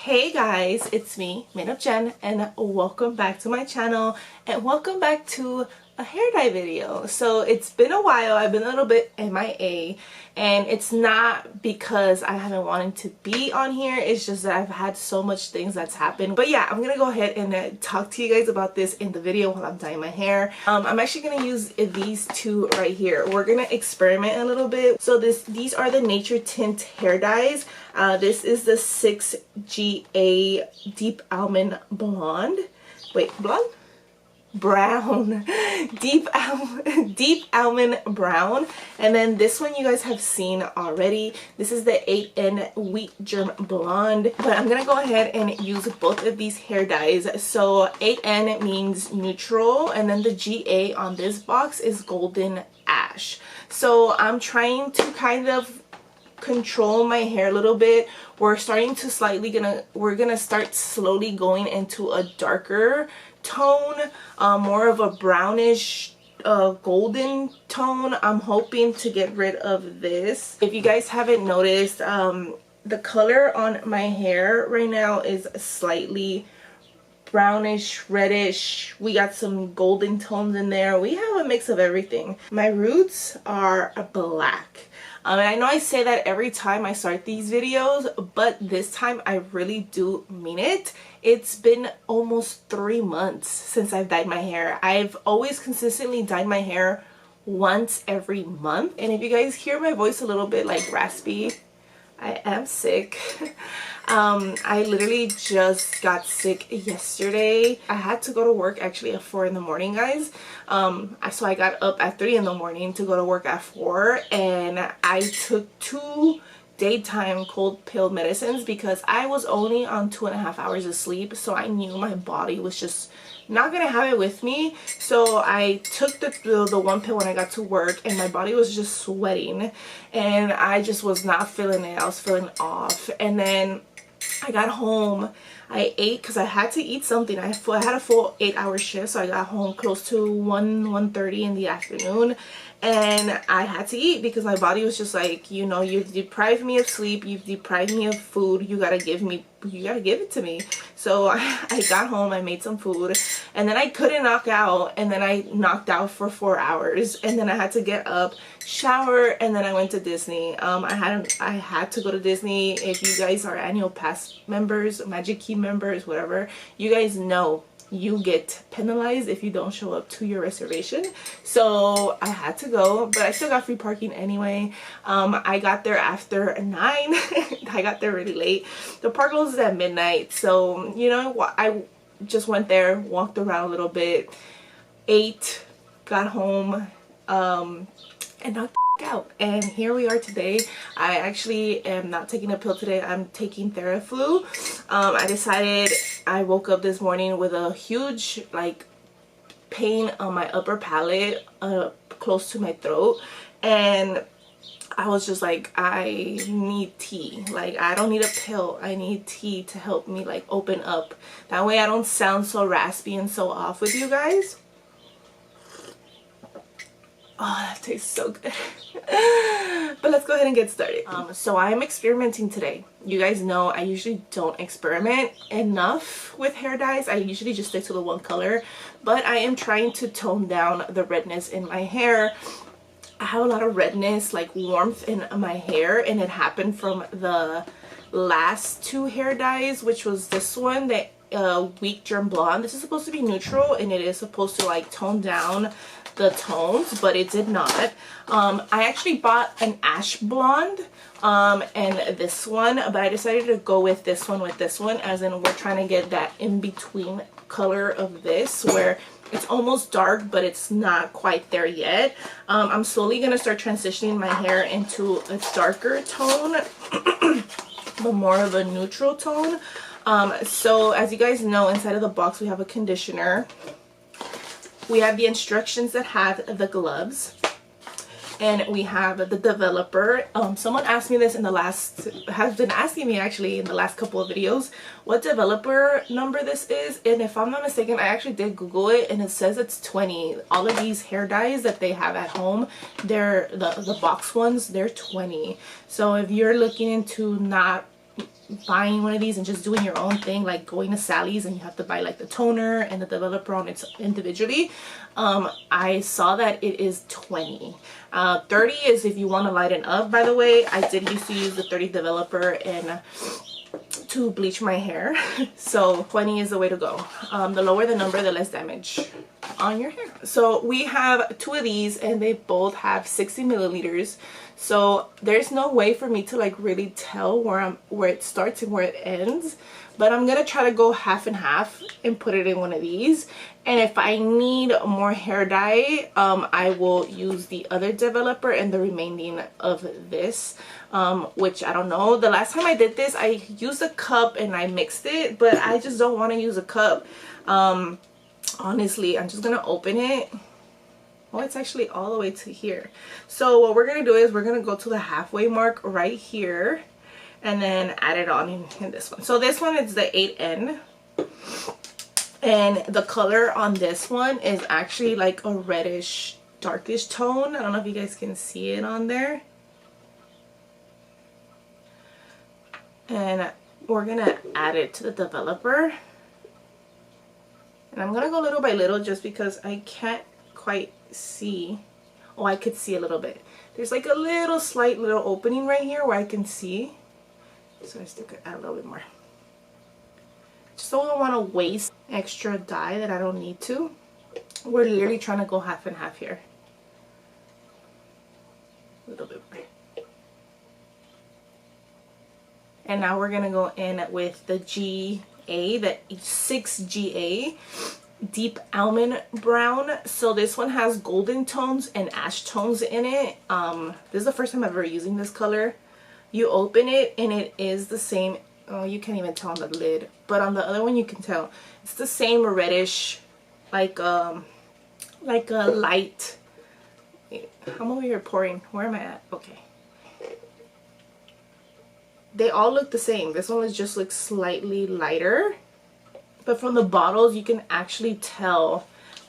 Hey guys, it's me, Makeup Jen, and welcome back to my channel and welcome back to a hair dye video. So it's been a while, I've been a little bit MIA, and it's not because I haven't wanted to be on here, it's just that I've had so much things that's happened. But yeah, I'm gonna go ahead and talk to you guys about this in the video while I'm dyeing my hair. I'm actually gonna use these two right here. We're gonna experiment a little bit. So these are the Naturtint hair dyes. This is the 6GA Deep Almond Blonde. Wait, blonde? Brown. Deep almond brown. And then this one you guys have seen already. This is the 8N Wheat Germ Blonde. But I'm gonna go ahead and use both of these hair dyes. So 8N means neutral, and then the GA on this box is golden ash. So I'm trying to kind of control my hair a little bit. We're gonna start slowly going into a darker tone, more of a brownish golden tone. I'm hoping to get rid of this. If you guys haven't noticed, the color on my hair right now is slightly brownish, reddish. We got some golden tones in there. We have a mix of everything. My roots are black. And I know I say that every time I start these videos, but this time I really do mean it. It's been almost 3 months since I've dyed my hair. I've always consistently dyed my hair once every month. And if you guys hear my voice a little bit like raspy, I am sick. I literally just got sick yesterday. I had to go to work actually at 4 in the morning, guys. So I got up at 3 in the morning to go to work at 4, and I took 2 daytime cold pill medicines because I was only on 2.5 hours of sleep. So I knew my body was just not gonna have it with me. So I took the one pill when I got to work, and my body was just sweating and I just was not feeling it. I was feeling off. And then I got home, I ate because I had to eat something. I had a full 8-hour shift, so I got home close to 1:30 in the afternoon, and I had to eat because my body was just like, you know, you've deprived me of sleep, you've deprived me of food, you gotta give it to me. So I got home, I made some food, and then I couldn't knock out, and then I knocked out for 4 hours, and then I had to get up, shower, and then I went to Disney. I had to go to Disney. If you guys are annual pass members, Magic Key members, whatever, you guys know you get penalized if you don't show up to your reservation. So I had to go, but I still got free parking anyway. I got there after 9. I got there really late. The park closes at midnight, so you know, I just went there, walked around a little bit, ate, got home, and knocked out. And here we are today. I actually am not taking a pill today. I'm taking Theraflu. I woke up this morning with a huge like pain on my upper palate, close to my throat, and I was just like, I need tea. Like, I don't need a pill, I need tea to help me like open up. That way I don't sound so raspy and so off with you guys. Oh, that tastes so good. But let's go ahead and get started. So I am experimenting today. You guys know I usually don't experiment enough with hair dyes. I usually just stick to the one color. But I am trying to tone down the redness in my hair. I have a lot of redness, like warmth in my hair, and it happened from the last 2 hair dyes, which was this one, the Wheat Germ Blonde. This is supposed to be neutral, and it is supposed to like tone down the tones, but it did not. I actually bought an ash blonde and this one, but I decided to go with this one as in we're trying to get that in between color of this where it's almost dark but it's not quite there yet. I'm slowly gonna start transitioning my hair into a darker tone but more of a neutral tone. So as you guys know, inside of the box we have a conditioner. We have the instructions that have the gloves, and we have the developer. Someone asked me this has been asking me actually in the last couple of videos what developer number this is, and if I'm not mistaken, I actually did Google it and it says it's 20. All of these hair dyes that they have at home, they're the box ones, they're 20. So if you're looking into not buying one of these and just doing your own thing, like going to Sally's and you have to buy like the toner and the developer on its individually, I saw that it is 20. 30 is if you want to lighten up. By the way, I did used to use the 30 developer and to bleach my hair, so 20 is the way to go. The lower the number, the less damage on your hair. So we have 2 of these and they both have 60 milliliters, so there's no way for me to like really tell where it starts and where it ends, but I'm gonna try to go half and half and put it in one of these. And if I need more hair dye, I will use the other developer and the remaining of this, which I don't know. The last time I did this, I used a cup and I mixed it, but I just don't want to use a cup. Honestly, I'm just gonna open it. Oh, it's actually all the way to here. So what we're gonna do is we're gonna go to the halfway mark right here and then add it on in this one. So this one is the 8N. And the color on this one is actually like a reddish, darkish tone. I don't know if you guys can see it on there. And we're gonna add it to the developer. And I'm gonna go little by little just because I can't quite see. Oh, I could see a little bit. There's like a little slight little opening right here where I can see. So I still could add a little bit more. Just don't want to waste extra dye that I don't need to. We're literally trying to go half and half here. A little bit more. And now we're gonna go in with the GA, the 6GA Deep Almond Brown. So this one has golden tones and ash tones in it. This is the first time I'm ever using this color. You open it and it is the same. Oh, you can't even tell on the lid, but on the other one you can tell. It's the same reddish, like a light. I'm over here pouring. Where am I at? Okay. They all look the same. This one is just like slightly lighter, but from the bottles you can actually tell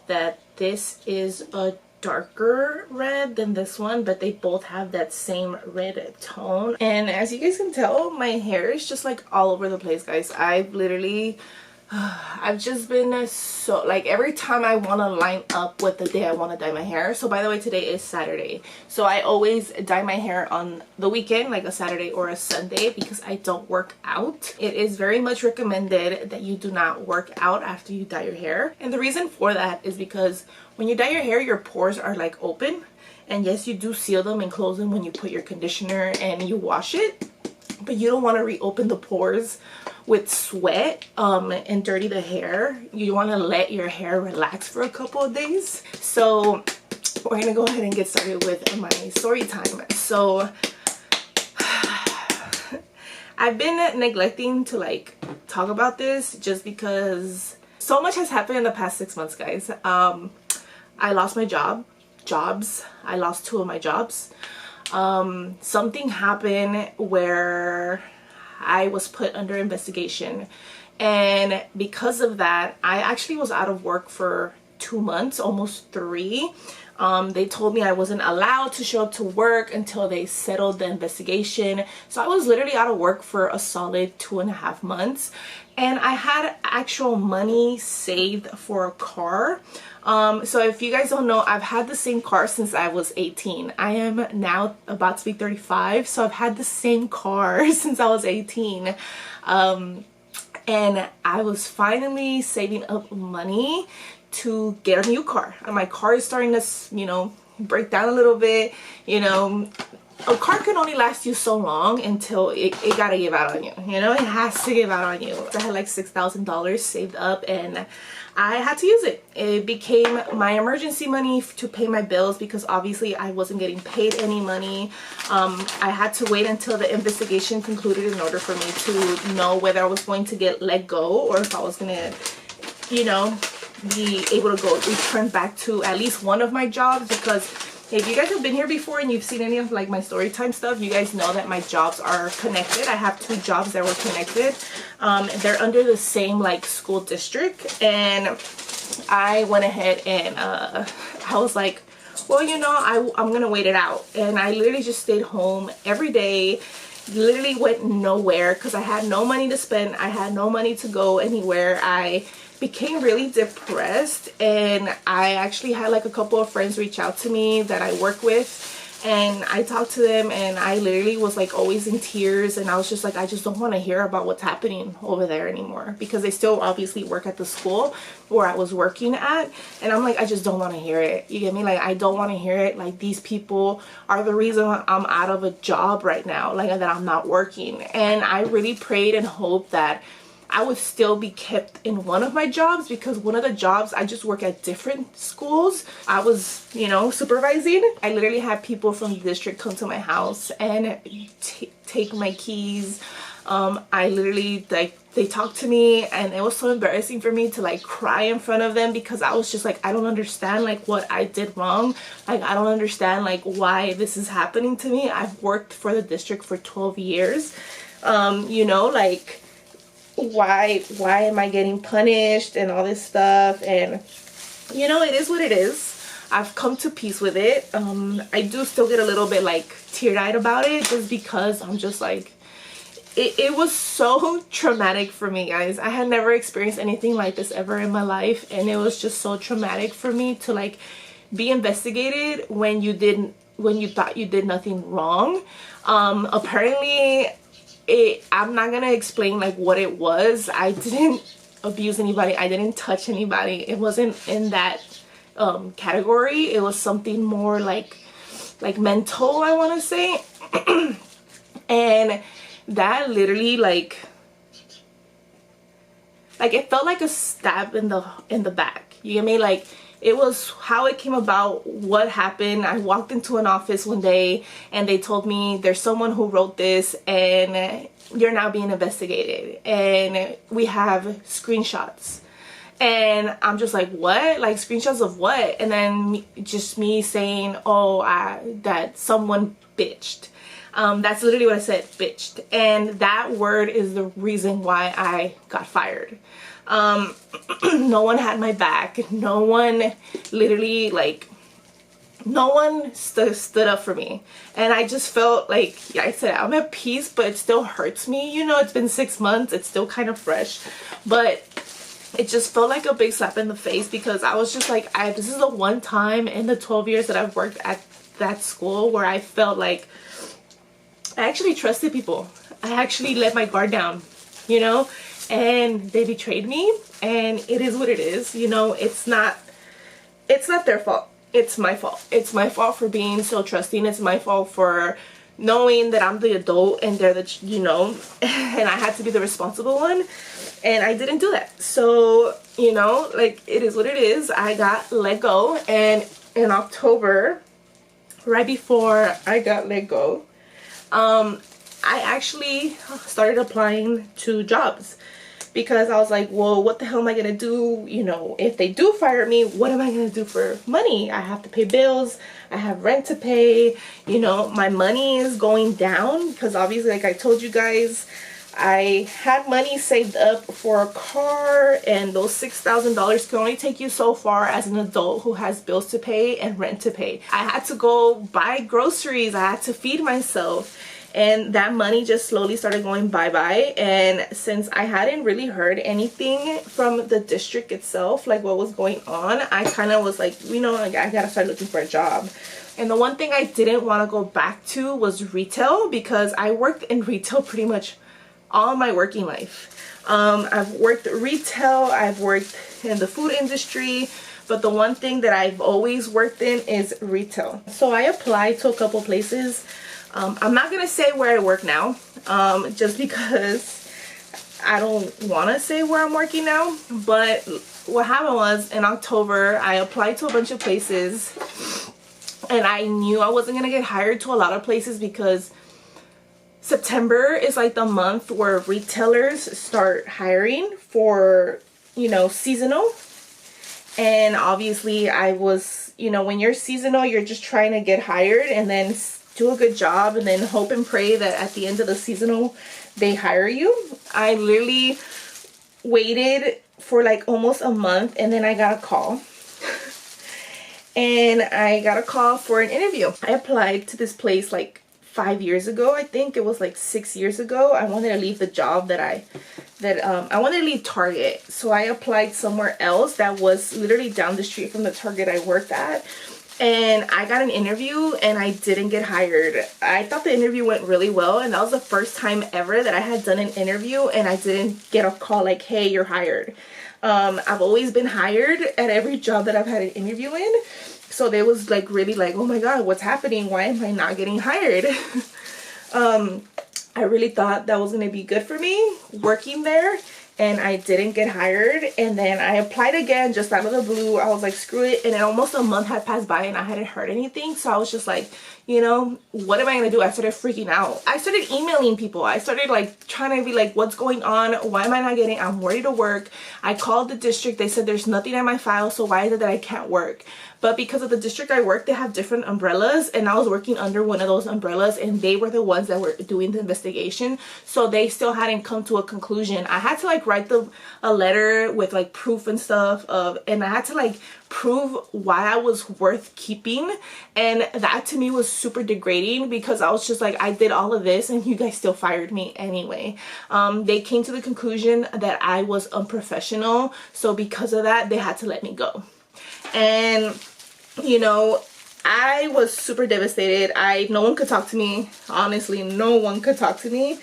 that this is a darker red than this one, but they both have that same red tone. And as you guys can tell, my hair is just like all over the place, guys. I've literally I've just been so, like, every time I want to line up with the day I want to dye my hair. So by the way, today is Saturday, so I always dye my hair on the weekend, like a Saturday or a Sunday, because I don't work out. It is very much recommended that you do not work out after you dye your hair, and the reason for that is because when you dye your hair, your pores are like open, and yes, you do seal them and close them when you put your conditioner and you wash it, but you don't want to reopen the pores with sweat and dirty the hair. You want to let your hair relax for a couple of days. So we're gonna go ahead and get started with my story time. So I've been neglecting to like talk about this just because so much has happened in the past 6 months, guys. I lost my jobs. I lost 2 of my jobs. Something happened where I was put under investigation, and because of that I actually was out of work for 2 months, almost 3. They told me I wasn't allowed to show up to work until they settled the investigation. So I was literally out of work for a solid 2.5 months, and I had actual money saved for a car. So if you guys don't know, I've had the same car since I was 18. I am now about to be 35, so I've had the same car since I was 18. And I was finally saving up money to get a new car. And my car is starting to, you know, break down a little bit. You know, a car can only last you so long until it gotta give out on you. You know, it has to give out on you. I had like $6,000 saved up, and I had to use it. It became my emergency money to pay my bills because obviously I wasn't getting paid any money. I had to wait until the investigation concluded in order for me to know whether I was going to get let go or if I was gonna, you know, be able to go return back to at least one of my jobs. Because if you guys have been here before and you've seen any of like my story time stuff, you guys know that my jobs are connected. I have 2 jobs that were connected. They're under the same like school district, and I went ahead and I was like, well, you know, I'm gonna wait it out. And I literally just stayed home every day literally went nowhere because I had no money to spend. I had no money to go anywhere. I became really depressed, and I actually had like a couple of friends reach out to me that I work with, and I talked to them, and I literally was like always in tears, and I was just like, I just don't want to hear about what's happening over there anymore, because they still obviously work at the school where I was working at, and I'm like, I just don't want to hear it. You get me? Like, I don't want to hear it. Like, these people are the reason I'm out of a job right now, like that I'm not working. And I really prayed and hoped that I would still be kept in one of my jobs, because one of the jobs, I just work at different schools. I was, you know, supervising. I literally had people from the district come to my house and take my keys. I literally, like, they talked to me, and it was so embarrassing for me to like cry in front of them, because I was just like, I don't understand like what I did wrong. Like, I don't understand like why this is happening to me. I've worked for the district for 12 years. You know, like, why am I getting punished and all this stuff? And you know, it is what it is. I've come to peace with it. I do still get a little bit like teary-eyed about it, just because I'm just like, it was so traumatic for me, guys. I had never experienced anything like this ever in my life, and it was just so traumatic for me to like be investigated when you thought you did nothing wrong. Apparently, I'm not gonna explain like what it was. I didn't abuse anybody. I didn't touch anybody. It wasn't in that category. It was something more like mental, I want to say. And that literally like it felt like a stab in the back. You get me? Like, it was how it came about, what happened. I walked into an office one day and they told me, there's someone who wrote this and you're now being investigated, and we have screenshots. And I'm just like, what? Like, screenshots of what? And then just me saying, oh, that someone bitched. That's literally what I said, bitched. And that word is the reason why I got fired. No one had my back. No one literally, like, no one stood up for me. And I just felt like, yeah, I said, I'm at peace, but it still hurts me. You know, it's been 6 months. It's still kind of fresh. But it just felt like a big slap in the face, because I was just like, this is the one time in the 12 years that I've worked at that school where I felt like I actually trusted people. I actually let my guard down, you know, and they betrayed me, and it is what it is. You know, it's not their fault. It's my fault. It's my fault for being so trusting. It's my fault for knowing that I'm the adult and they're the, you know, and I had to be the responsible one, and I didn't do that. So, you know, like, it is what it is. I got let go, and in October, right before I got let go, I actually started applying to jobs, because I was like, well, what the hell am I gonna do? You know, if they do fire me, what am I gonna do for money? I have to pay bills. I have rent to pay. You know, my money is going down, because obviously, like I told you guys, I had money saved up for a car, and those $6,000 can only take you so far as an adult who has bills to pay and rent to pay. I had to go buy groceries. I had to feed myself. And that money just slowly started going bye-bye. And since I hadn't really heard anything from the district itself, like what was going on, I kind of was like, you know, like, I gotta start looking for a job. And the one thing I didn't want to go back to was retail, because I worked in retail pretty much all my working life. I've worked retail, I've worked in the food industry, but the one thing that I've always worked in is retail. So I applied to a couple places. I'm not gonna say where I work now, just because I don't want to say where I'm working now. But what happened was, in October, I applied to a bunch of places, and I knew I wasn't gonna get hired to a lot of places, because September is like the month where retailers start hiring for, you know, seasonal. And obviously I was, you know, when you're seasonal, you're just trying to get hired and then do a good job and then hope and pray that at the end of the seasonal they hire you. I literally waited for like almost a month, and then I got a call. And I got a call for an interview. I applied to this place like 5 years ago. I think it was like 6 years ago. I wanted to leave the job that I wanted to leave Target. So I applied somewhere else that was literally down the street from the Target I worked at. And I got an interview and I didn't get hired. I thought the interview went really well, and that was the first time ever that I had done an interview and I didn't get a call like, hey, you're hired. I've always been hired at every job that I've had an interview in. So they was like really like, oh my God, what's happening? Why am I not getting hired? I really thought that was going to be good for me working there, and I didn't get hired. And then I applied again just out of the blue. I was like, screw it. And then almost a month had passed by and I hadn't heard anything. So I was just like, you know, what am I gonna do? I started freaking out. I started emailing people. I started like trying to be like, what's going on? Why am I not getting? I'm ready to work. I called the district. They said there's nothing in my file, so why is it that I can't work? But because of the district I work, they have different umbrellas, and I was working under one of those umbrellas, and they were the ones that were doing the investigation. So they still hadn't come to a conclusion. I had to like write a letter with like proof and stuff and I had to like prove why I was worth keeping. And that to me was super degrading, because I was just like, I did all of this and you guys still fired me anyway. They came to the conclusion that I was unprofessional. So because of that, they had to let me go. And you know, I was super devastated. No one could talk to me. Honestly, no one could talk to me,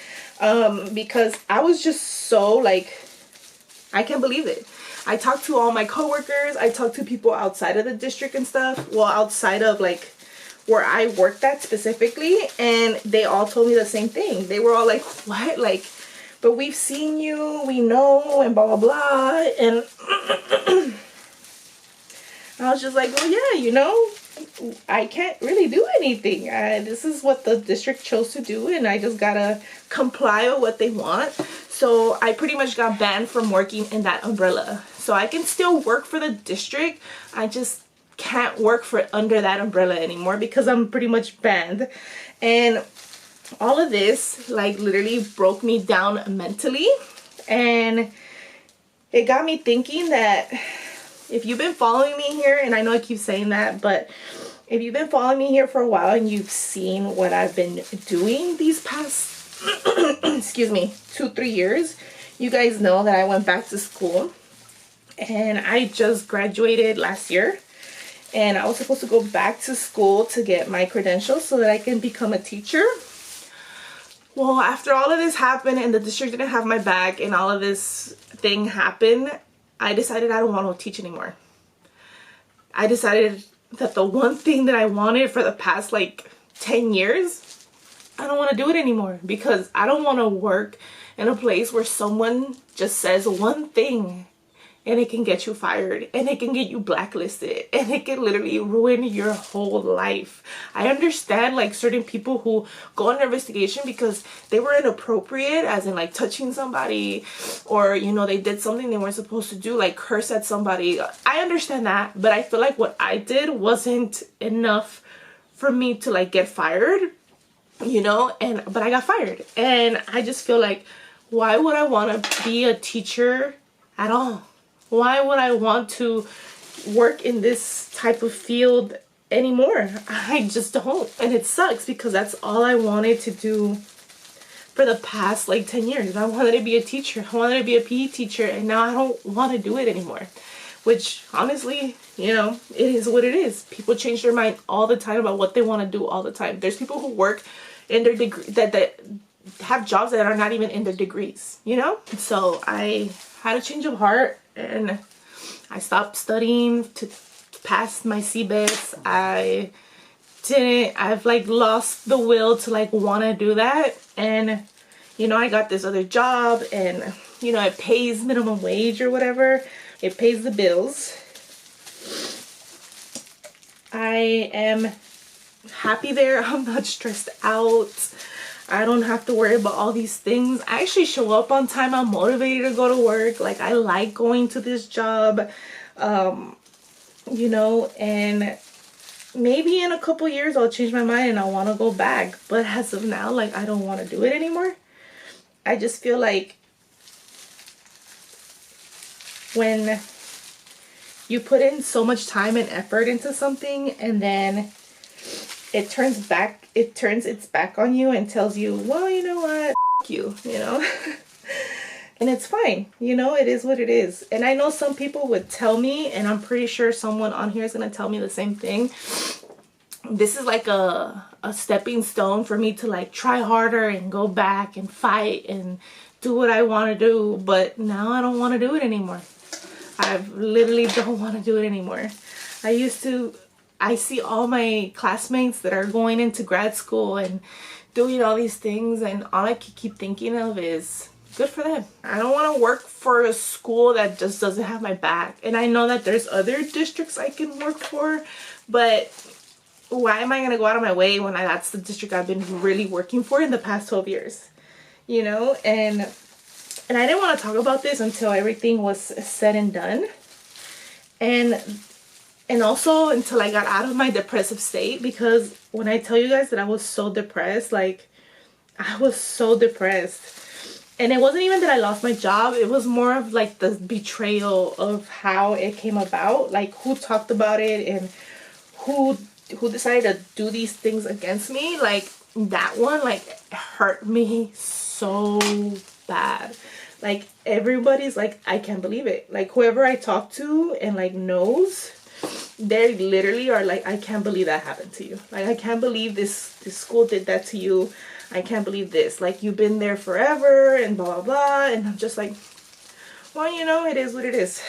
because I was just so like, I can't believe it. I talked to all my coworkers. I talked to people outside of the district and stuff. Well, outside of like where I worked at specifically, and they all told me the same thing. They were all like, what? Like, but we've seen you, we know, and blah, blah, blah. And I was just like, well, yeah, you know, I can't really do anything. This is what the district chose to do, and I just gotta comply with what they want. So I pretty much got banned from working in that umbrella. So I can still work for the district. I just can't work for under that umbrella anymore because I'm pretty much banned. And all of this like literally broke me down mentally, and it got me thinking that if you've been following me here, and I know I keep saying that, but if you've been following me here for a while and you've seen what I've been doing these past excuse me, 2-3 years, you guys know that I went back to school, and I just graduated last year, and I was supposed to go back to school to get my credentials so that I can become a teacher. Well, after all of this happened and the district didn't have my back and all of this thing happened, I decided I don't want to teach anymore. I decided that the one thing that I wanted for the past like 10 years, I don't want to do it anymore, because I don't want to work in a place where someone just says one thing and it can get you fired, and it can get you blacklisted, and it can literally ruin your whole life. I understand like certain people who go under investigation because they were inappropriate, as in like touching somebody, or you know, they did something they weren't supposed to do, like curse at somebody. I understand that, but I feel like what I did wasn't enough for me to like get fired, you know. But I got fired, and I just feel like, why would I want to be a teacher at all? Why would I want to work in this type of field anymore? I just don't. And it sucks, because that's all I wanted to do for the past like 10 years. I wanted to be a teacher. I wanted to be a PE teacher, and now I don't want to do it anymore. Which honestly, you know, it is what it is. People change their mind all the time about what they want to do all the time. There's people who work in their degree that have jobs that are not even in their degrees, you know? So I had a change of heart, and I stopped studying to pass my CBIS. I've like lost the will to like want to do that. And you know, I got this other job, and you know, it pays minimum wage or whatever. It pays the bills. I am happy there. I'm not stressed out. I don't have to worry about all these things. I actually show up on time. I'm motivated to go to work. Like, I like going to this job, you know, and maybe in a couple years I'll change my mind and I want to go back. But as of now, like, I don't want to do it anymore. I just feel like when you put in so much time and effort into something, and then it turns its back on you and tells you, well, you know what, you know. And it's fine, you know, it is what it is. And I know some people would tell me, and I'm pretty sure someone on here is gonna tell me the same thing. This is like a stepping stone for me to like try harder and go back and fight and do what I want to do. But now I don't want to do it anymore. I literally don't want to do it anymore. I see all my classmates that are going into grad school and doing all these things, and all I keep thinking of is good for them. I don't want to work for a school that just doesn't have my back. And I know that there's other districts I can work for, but why am I going to go out of my way when that's the district I've been really working for in the past 12 years? You know, and I didn't want to talk about this until everything was said and done. And also until I got out of my depressive state, because when I tell you guys that I was so depressed, like I was so depressed. And it wasn't even that I lost my job. It was more of like the betrayal of how it came about, like who talked about it and who decided to do these things against me. Like that one, like hurt me so bad. Like everybody's like, I can't believe it. Like whoever I talk to and like knows, they literally are like, I can't believe that happened to you. Like I can't believe this school did that to you. I can't believe this. Like you've been there forever and blah blah blah. And I'm just like, well, you know, it is what it is.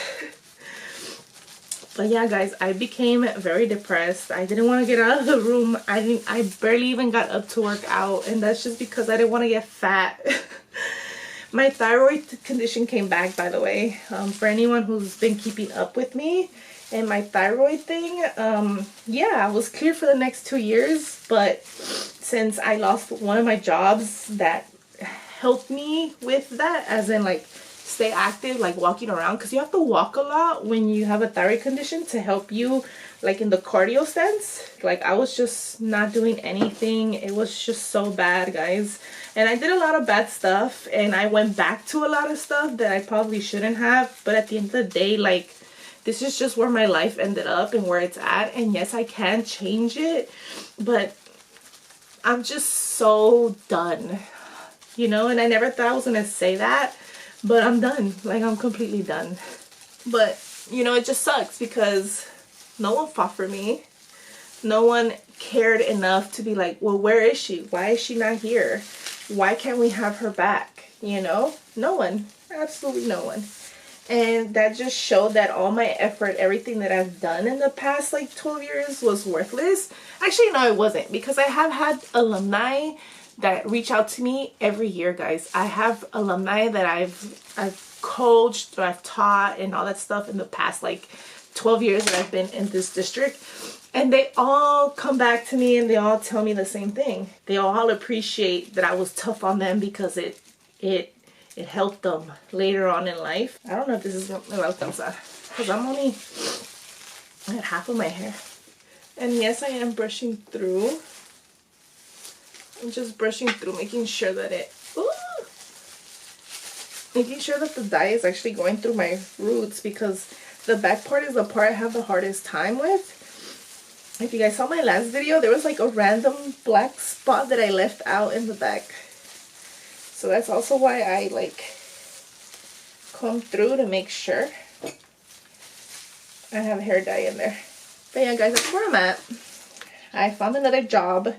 But yeah, guys, I became very depressed. I didn't want to get out of the room. I barely even got up to work out, and that's just because I didn't want to get fat. My thyroid condition came back, by the way. For anyone who's been keeping up with me and my thyroid thing, yeah, I was clear for the next 2 years, but since I lost one of my jobs that helped me with that, as in like stay active, like walking around, because you have to walk a lot when you have a thyroid condition to help you like in the cardio sense. Like I was just not doing anything. It was just so bad, guys. And I did a lot of bad stuff, and I went back to a lot of stuff that I probably shouldn't have. But at the end of the day, like this is just where my life ended up and where it's at. And yes, I can change it, but I'm just so done, you know. And I never thought I was gonna say that, but I'm done. Like I'm completely done. But you know, it just sucks because no one fought for me. No one cared enough to be like, well, where is she? Why is she not here? Why can't we have her back? You know, no one, absolutely no one. And that just showed that all my effort, everything that I've done in the past like 12 years was worthless. Actually, no, it wasn't, because I have had alumni that reach out to me every year, guys. I have alumni that I've coached or I've taught and all that stuff in the past like 12 years that I've been in this district. And they all come back to me and they all tell me the same thing. They all appreciate that I was tough on them because it helped them later on in life. I don't know if this is gonna alcanzar, because I'm only at half of my hair. And yes, I am brushing through. I'm just brushing through, making sure that making sure that the dye is actually going through my roots, because the back part is the part I have the hardest time with. If you guys saw my last video, there was like a random black spot that I left out in the back. So that's also why I like comb through to make sure I have hair dye in there. But yeah, guys, that's where I'm at. I found another job.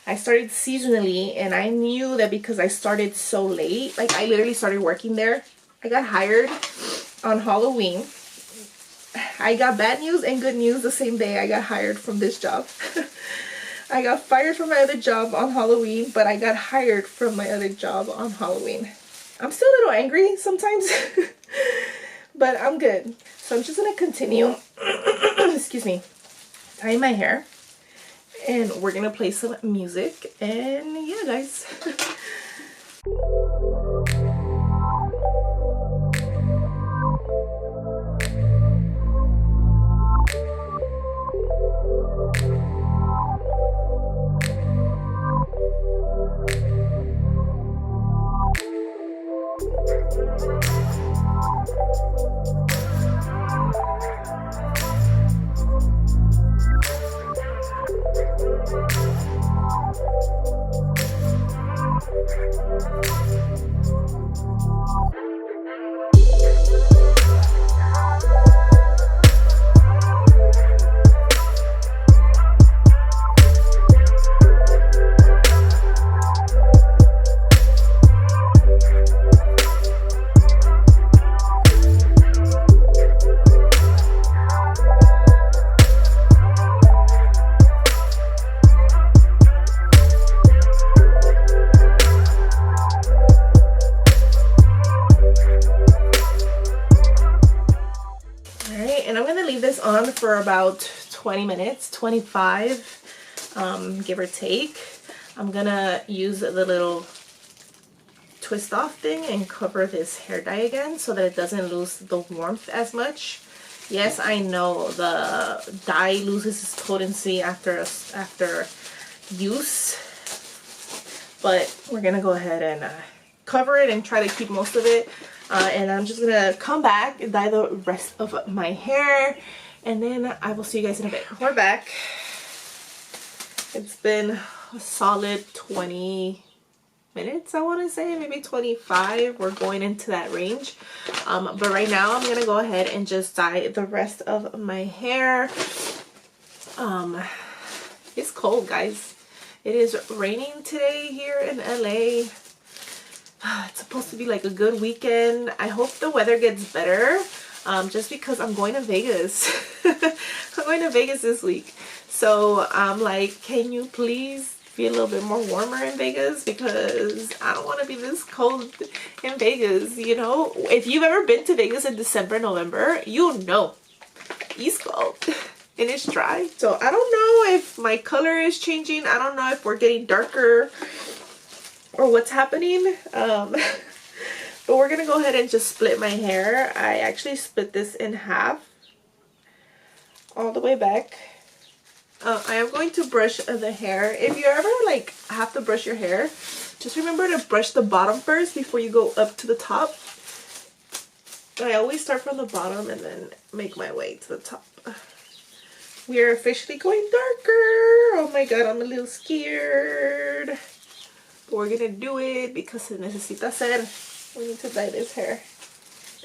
I started seasonally, and I knew that because I started so late, like I literally started working there. I got hired on Halloween. I got bad news and good news the same day I got hired from this job. I got fired from my other job on Halloween, but I got hired from my other job on Halloween. I'm still a little angry sometimes, but I'm good. So I'm just going to continue, excuse me, tying my hair, and we're going to play some music, and yeah, guys. leave this on for about 20 minutes, 25, give or take. I'm gonna use the little twist off thing and cover this hair dye again so that it doesn't lose the warmth as much. Yes, I know the dye loses its potency after use, but we're gonna go ahead and cover it and try to keep most of it. And I'm just gonna come back and dye the rest of my hair, and then I will see you guys in a bit. We're back. It's been a solid 20 minutes, I want to say, maybe 25. We're going into that range. But right now I'm gonna go ahead and just dye the rest of my hair. It's cold, guys. It is raining today here in LA. It's supposed to be like a good weekend. I hope the weather gets better, just because I'm going to Vegas. I'm going to Vegas this week. So I'm like, can you please be a little bit more warmer in Vegas, because I don't want to be this cold in Vegas, you know? If you've ever been to Vegas in December, November, you know it's cold and it's dry. So I don't know if my color is changing. I don't know if we're getting darker or what's happening. But we're gonna go ahead and just split my hair. I actually split this in half all the way back. I am going to brush the hair. If you ever like have to brush your hair, just remember to brush the bottom first before you go up to the top. I always start from the bottom and then make my way to the top. We are officially going darker. Oh my god, I'm a little scared. But we're gonna do it because se necesita hacer. We need to dye this hair.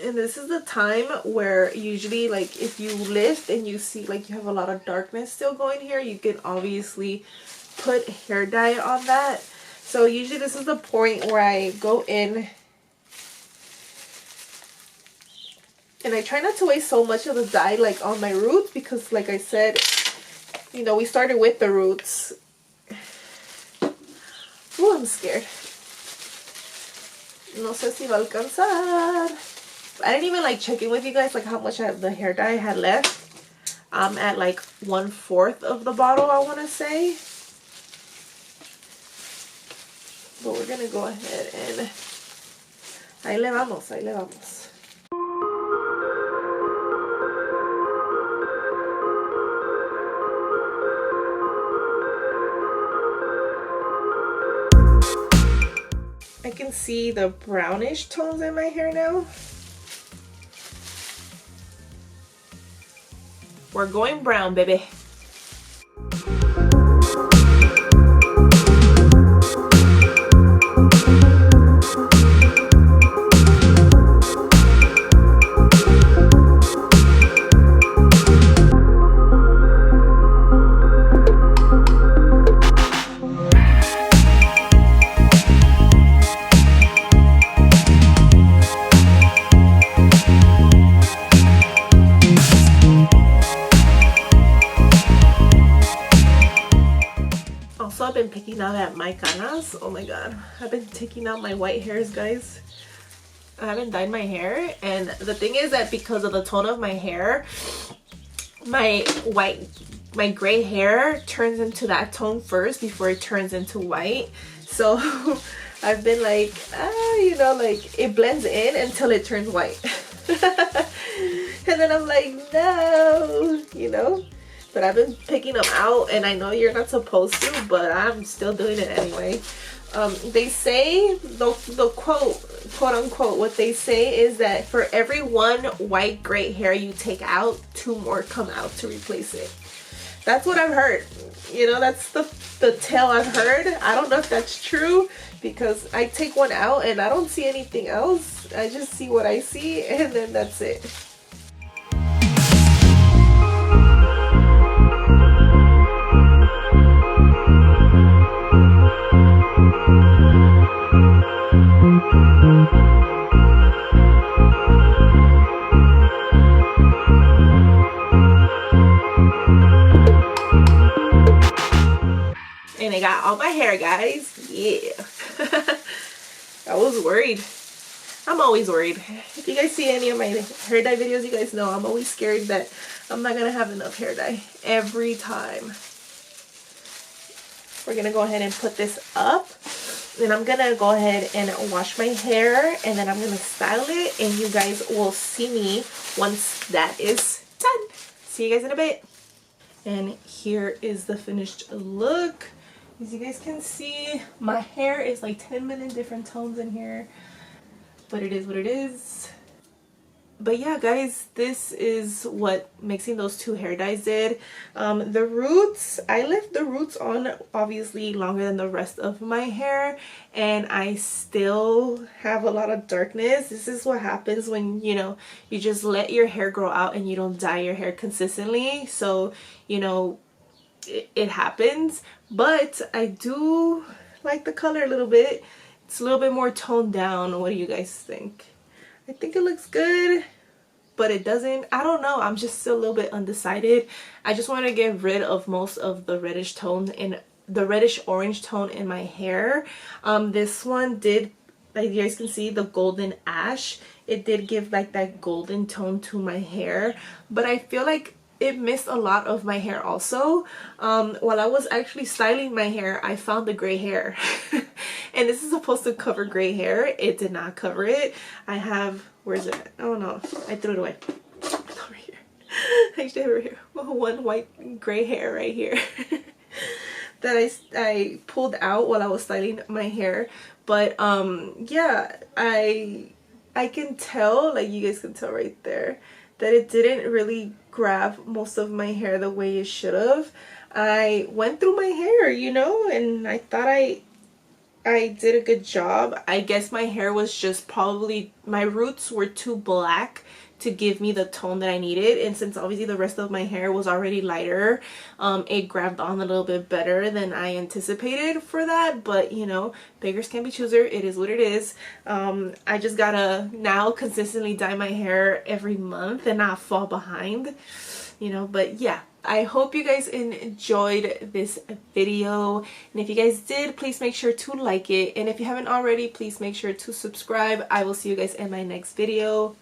And this is the time where usually, like, if you lift and you see like you have a lot of darkness still going here, you can obviously put hair dye on that. So usually this is the point where I go in and I try not to waste so much of the dye like on my roots, because like I said, you know, we started with the roots. Ooh, I'm scared. No sé si va a alcanzar. I didn't even like check in with you guys like how much of the hair dye I had left. I'm at like 1/4 of the bottle, I want to say. But we're gonna go ahead and ahí le vamos, ahí le vamos. I can see the brownish tones in my hair now. We're going brown, baby. I've been picking out at my canas. Oh my god, I've been taking out my white hairs, guys. I haven't dyed my hair, and the thing is that because of the tone of my hair, my gray hair turns into that tone first before it turns into white. So I've been like, you know, like it blends in until it turns white. And then I'm like, no, you know. But I've been picking them out, and I know you're not supposed to, but I'm still doing it anyway. They say, the quote unquote, what they say is that for every one white gray hair you take out, 2 more come out to replace it. That's what I've heard. You know, that's the tale I've heard. I don't know if that's true, because I take one out and I don't see anything else. I just see what I see, and then that's it. Got all my hair, guys. Yeah. I was worried. I'm always worried. If you guys see any of my hair dye videos, you guys know I'm always scared that I'm not gonna have enough hair dye every time. We're gonna go ahead and put this up. Then I'm gonna go ahead and wash my hair, and then I'm gonna style it, and you guys will see me once that is done. See you guys in a bit. And here is the finished look. As you guys can see, my hair is like 10 million different tones in here, but it is what it is. But yeah, guys, this is what mixing those two hair dyes did. The roots, I left the roots on obviously longer than the rest of my hair, and I still have a lot of darkness. This is what happens when, you know, you just let your hair grow out and you don't dye your hair consistently. So, you know, it happens. But I do like the color a little bit. It's a little bit more toned down. What do you guys think? I think it looks good, but it doesn't. I don't know. I'm just still a little bit undecided. I just want to get rid of most of the reddish tone in the reddish orange tone in my hair. This one did, like you guys can see, the golden ash. It did give like that golden tone to my hair, but I feel like it missed a lot of my hair also. While I was actually styling my hair, I found the gray hair. And this is supposed to cover gray hair. It did not cover it. I have, where's it? Oh no, I threw it away. It's over here. I actually have it here. One white gray hair right here that I pulled out while I was styling my hair. But yeah, I can tell, like you guys can tell right there, that it didn't really grab most of my hair the way it should have. I went through my hair, you know, and I thought I did a good job. I guess my hair was just probably, my roots were too black to give me the tone that I needed, and since obviously the rest of my hair was already lighter, it grabbed on a little bit better than I anticipated for that. But you know, beggars can't be choosers. It is what it is. I just gotta now consistently dye my hair every month and not fall behind, you know. But yeah, I hope you guys enjoyed this video, and if you guys did, please make sure to like it, and if you haven't already, please make sure to subscribe. I will see you guys in my next video.